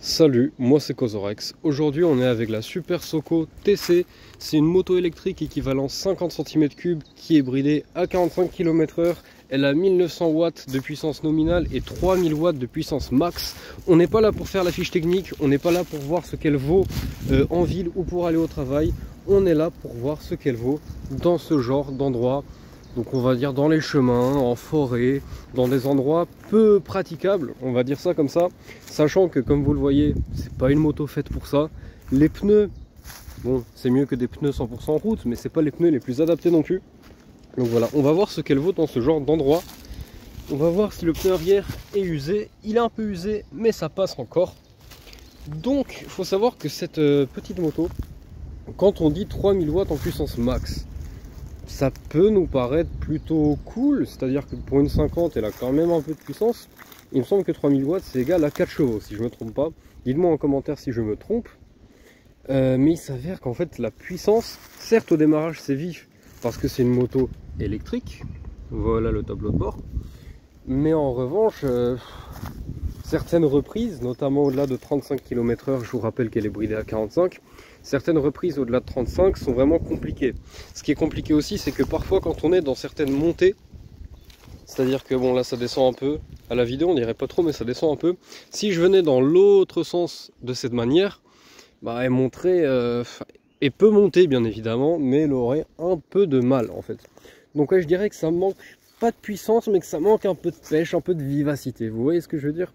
Salut, moi c'est Cozorex. Aujourd'hui on est avec la Super Soco TC. C'est une moto électrique équivalent 50 cm3 qui est bridée à 45 km/h. Elle a 1900 watts de puissance nominale et 3000 watts de puissance max. On n'est pas là pour faire la fiche technique, on n'est pas là pour voir ce qu'elle vaut en ville ou pour aller au travail. On est là pour voir ce qu'elle vaut dans ce genre d'endroit. Donc on va dire dans les chemins, en forêt, dans des endroits peu praticables, on va dire ça comme ça. Sachant que comme vous le voyez, c'est pas une moto faite pour ça. Les pneus, bon c'est mieux que des pneus 100% route, mais c'est pas les pneus les plus adaptés non plus. Donc voilà, on va voir ce qu'elle vaut dans ce genre d'endroit. On va voir si le pneu arrière est usé. Il est un peu usé, mais ça passe encore. Donc il faut savoir que cette petite moto, quand on dit 3000 watts en puissance max, ça peut nous paraître plutôt cool, c'est-à-dire que pour une 50 elle a quand même un peu de puissance. Il me semble que 3000 watts c'est égal à 4 chevaux si je me trompe pas. Dites-moi en commentaire si je me trompe. Mais il s'avère qu'en fait la puissance, certes au démarrage c'est vif parce que c'est une moto électrique, voilà le tableau de bord, mais en revanche certaines reprises, notamment au-delà de 35 km/h, je vous rappelle qu'elle est bridée à 45, certaines reprises au-delà de 35 sont vraiment compliquées. Ce qui est compliqué aussi, c'est que parfois quand on est dans certaines montées, c'est-à-dire que bon là ça descend un peu, à la vidéo on dirait pas trop mais ça descend un peu, si je venais dans l'autre sens de cette manière, bah elle monterait, et peut monter bien évidemment, mais elle aurait un peu de mal en fait. Donc ouais, je dirais que ça manque pas de puissance, mais que ça manque un peu de pêche, un peu de vivacité, vous voyez ce que je veux dire?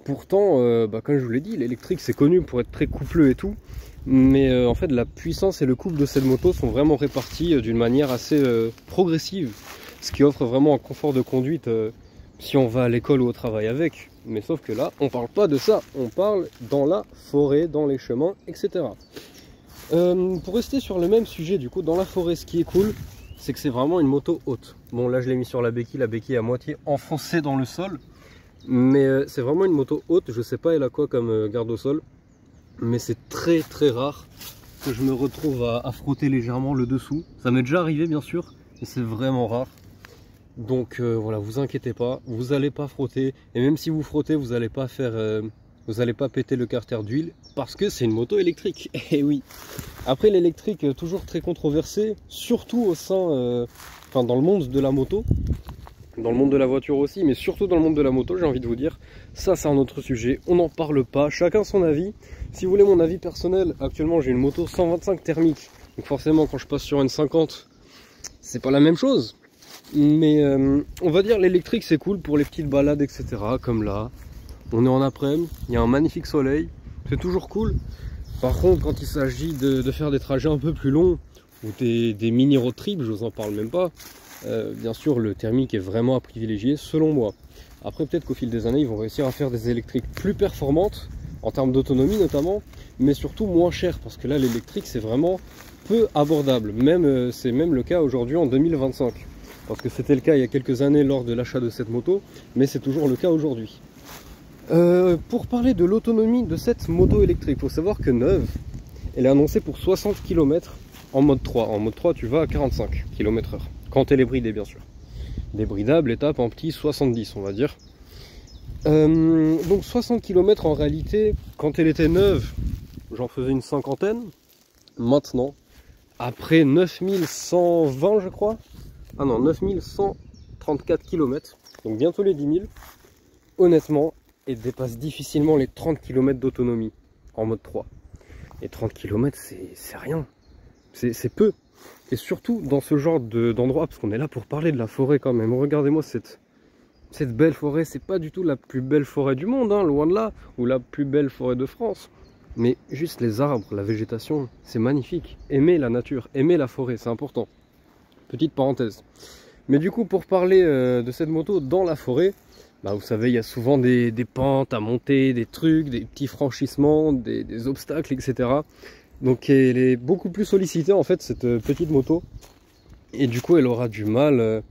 Pourtant, comme je vous l'ai dit, l'électrique c'est connu pour être très coupleux et tout, mais en fait la puissance et le couple de cette moto sont vraiment répartis d'une manière assez progressive, ce qui offre vraiment un confort de conduite si on va à l'école ou au travail avec. Mais sauf que là, on parle pas de ça, on parle dans la forêt, dans les chemins, etc. Pour rester sur le même sujet, du coup, dans la forêt, ce qui est cool, c'est que c'est vraiment une moto haute. Bon, là je l'ai mis sur la béquille est à moitié enfoncée dans le sol. Mais c'est vraiment une moto haute, je sais pas elle a quoi comme garde au sol, mais c'est très très rare que je me retrouve à frotter légèrement le dessous. Ça m'est déjà arrivé bien sûr, mais c'est vraiment rare. Donc voilà, vous inquiétez pas, vous n'allez pas frotter, et même si vous frottez, vous n'allez pas faire, vous n'allez pas péter le carter d'huile, parce que c'est une moto électrique, et oui. Après l'électrique, toujours très controversé, surtout au sein, dans le monde de la moto. Dans le monde de la voiture aussi, mais surtout dans le monde de la moto, j'ai envie de vous dire, ça c'est un autre sujet, on n'en parle pas, chacun son avis. Si vous voulez mon avis personnel, actuellement j'ai une moto 125 thermique, donc forcément quand je passe sur une 50, c'est pas la même chose. Mais on va dire l'électrique c'est cool pour les petites balades, etc. Comme là, on est en après-midi, il y a un magnifique soleil, c'est toujours cool. Par contre, quand il s'agit de faire des trajets un peu plus longs, ou des mini road trips, je vous en parle même pas, bien sûr le thermique est vraiment à privilégier selon moi. Après peut-être qu'au fil des années ils vont réussir à faire des électriques plus performantes en termes d'autonomie notamment, mais surtout moins cher, parce que là l'électrique c'est vraiment peu abordable, même c'est même le cas aujourd'hui en 2025, parce que c'était le cas il y a quelques années lors de l'achat de cette moto, mais c'est toujours le cas aujourd'hui. Pour parler de l'autonomie de cette moto électrique, il faut savoir que neuve, elle est annoncée pour 60 km en mode 3. En mode 3 tu vas à 45 km/h. Quand elle est bridée bien sûr. Débridable, étape en petit 70 on va dire. Donc 60 km en réalité, quand elle était neuve, j'en faisais une cinquantaine. Maintenant, après 9120 je crois. Ah non, 9134 km, donc bientôt les 10 000. Honnêtement, elle dépasse difficilement les 30 km d'autonomie en mode 3. Et 30 km c'est rien. C'est peu. Et surtout dans ce genre d'endroit, parce qu'on est là pour parler de la forêt quand même. Regardez-moi cette belle forêt. C'est pas du tout la plus belle forêt du monde, hein, loin de là, ou la plus belle forêt de France. Mais juste les arbres, la végétation, c'est magnifique. Aimez la nature, aimez la forêt, c'est important. Petite parenthèse. Mais du coup, pour parler de cette moto dans la forêt, bah, vous savez, il y a souvent des pentes à monter, des trucs, des petits franchissements, des obstacles, etc. Donc elle est beaucoup plus sollicitée en fait cette petite moto, et du coup elle aura du mal,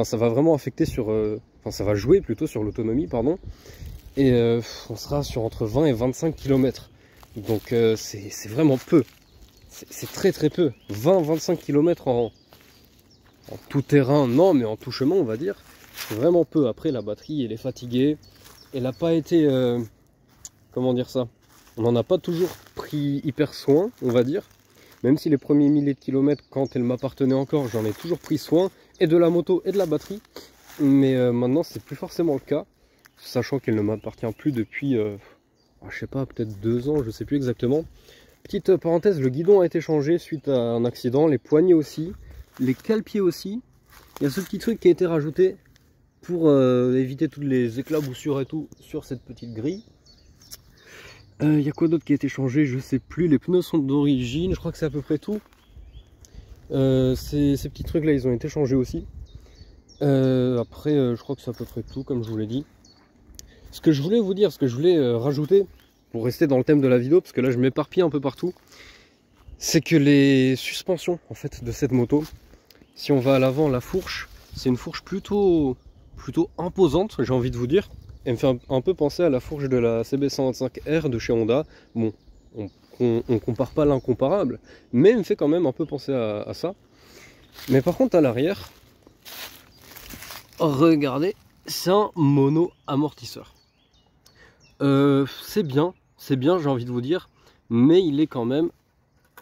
ça va vraiment affecter sur, ça va jouer plutôt sur l'autonomie pardon, et on sera sur entre 20 et 25 km, donc c'est vraiment peu, c'est très très peu, 20-25 km en tout terrain, non mais en tout chemin on va dire, c'est vraiment peu. Après la batterie elle est fatiguée, elle n'a pas été comment dire ça, on n'en a pas toujours pris hyper soin, on va dire. Même si les premiers milliers de kilomètres, quand elle m'appartenait encore, j'en ai toujours pris soin, et de la moto et de la batterie. Mais maintenant, c'est plus forcément le cas, sachant qu'elle ne m'appartient plus depuis, je sais pas, peut-être 2 ans, je sais plus exactement. Petite parenthèse, le guidon a été changé suite à un accident, les poignées aussi, les cale-pieds aussi. Il y a ce petit truc qui a été rajouté pour éviter toutes les éclaboussures et tout sur cette petite grille. Il y a quoi d'autre qui a été changé? Je sais plus. Les pneus sont d'origine, je crois que c'est à peu près tout. Ces petits trucs là, ils ont été changés aussi. Après, je crois que c'est à peu près tout, comme je vous l'ai dit. Ce que je voulais vous dire, ce que je voulais rajouter, pour rester dans le thème de la vidéo, parce que là je m'éparpille un peu partout, c'est que les suspensions en fait de cette moto, si on va à l'avant, la fourche, c'est une fourche plutôt imposante, j'ai envie de vous dire. Elle me fait un peu penser à la fourche de la CB125R de chez Honda. Bon, on compare pas l'incomparable, mais elle me fait quand même un peu penser à ça. Mais par contre à l'arrière, regardez, c'est un mono amortisseur. C'est bien, j'ai envie de vous dire, mais il est quand même,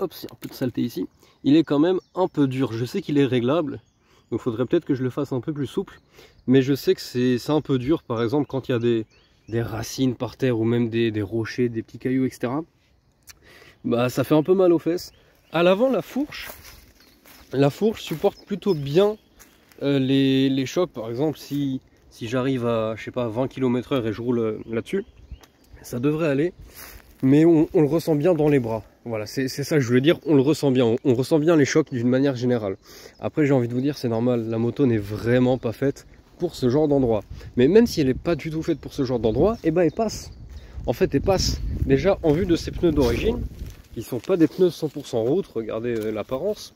hop, c'est un peu de saleté ici, il est quand même un peu dur. Je sais qu'il est réglable, donc il faudrait peut-être que je le fasse un peu plus souple, mais je sais que c'est un peu dur, par exemple quand il y a des racines par terre ou même des rochers, des petits cailloux, etc. Bah ça fait un peu mal aux fesses. À l'avant, la fourche supporte plutôt bien les chocs. Par exemple, si j'arrive à, je sais pas, 20 km/h et je roule là-dessus, ça devrait aller, mais on le ressent bien dans les bras. Voilà, c'est ça que je voulais dire, on le ressent bien, on ressent bien les chocs d'une manière générale. Après, j'ai envie de vous dire, c'est normal, la moto n'est vraiment pas faite pour ce genre d'endroit. Mais même si elle n'est pas du tout faite pour ce genre d'endroit, et ben elle passe. En fait, elle passe. Déjà, en vue de ses pneus d'origine, ils sont pas des pneus 100% route, regardez l'apparence.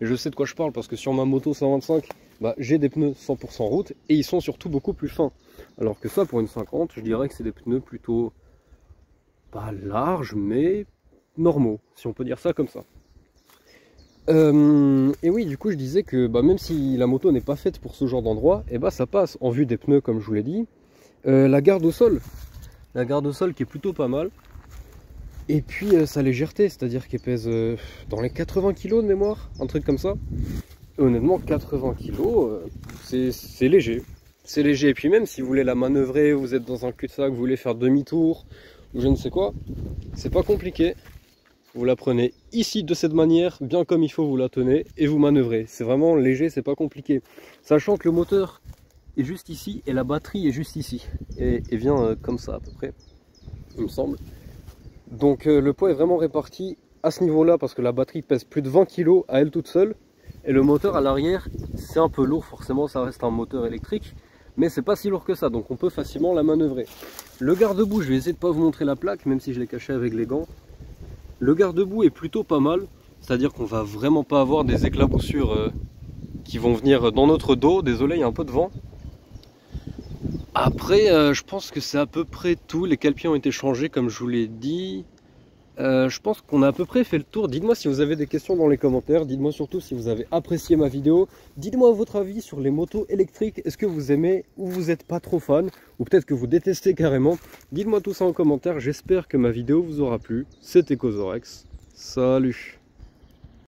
Et je sais de quoi je parle, parce que sur ma moto 125, bah, j'ai des pneus 100% route, et ils sont surtout beaucoup plus fins. Alors que ça, pour une 50, je dirais que c'est des pneus plutôt, pas larges, mais normaux, si on peut dire ça comme ça. Et oui, du coup, je disais que bah, même si la moto n'est pas faite pour ce genre d'endroit, et bah ça passe en vue des pneus, comme je vous l'ai dit. La garde au sol qui est plutôt pas mal. Et puis sa légèreté, c'est-à-dire qu'elle pèse dans les 80 kg de mémoire, un truc comme ça. Et honnêtement, 80 kg, c'est léger. C'est léger. Et puis même si vous voulez la manœuvrer, vous êtes dans un cul-de-sac, vous voulez faire demi-tour, ou je ne sais quoi, c'est pas compliqué. Vous la prenez ici de cette manière, bien comme il faut, vous la tenez et vous manœuvrez. C'est vraiment léger, c'est pas compliqué. Sachant que le moteur est juste ici et la batterie est juste ici. Et vient comme ça à peu près, il me semble. Donc le poids est vraiment réparti à ce niveau-là parce que la batterie pèse plus de 20 kg à elle toute seule. Et le moteur à l'arrière, c'est un peu lourd, forcément ça reste un moteur électrique. Mais c'est pas si lourd que ça, donc on peut facilement la manœuvrer. Le garde-boue, je vais essayer de pas vous montrer la plaque, même si je l'ai caché avec les gants. Le garde-boue est plutôt pas mal, c'est-à-dire qu'on va vraiment pas avoir des éclaboussures qui vont venir dans notre dos. Désolé, il y a un peu de vent. Après, je pense que c'est à peu près tout. Les cale-pieds ont été changés, comme je vous l'ai dit. Je pense qu'on a à peu près fait le tour. Dites-moi si vous avez des questions dans les commentaires. Dites-moi surtout si vous avez apprécié ma vidéo. Dites-moi votre avis sur les motos électriques. Est-ce que vous aimez ou vous n'êtes pas trop fan? Ou peut-être que vous détestez carrément. Dites-moi tout ça en commentaire. J'espère que ma vidéo vous aura plu. C'était Cozorex. Salut!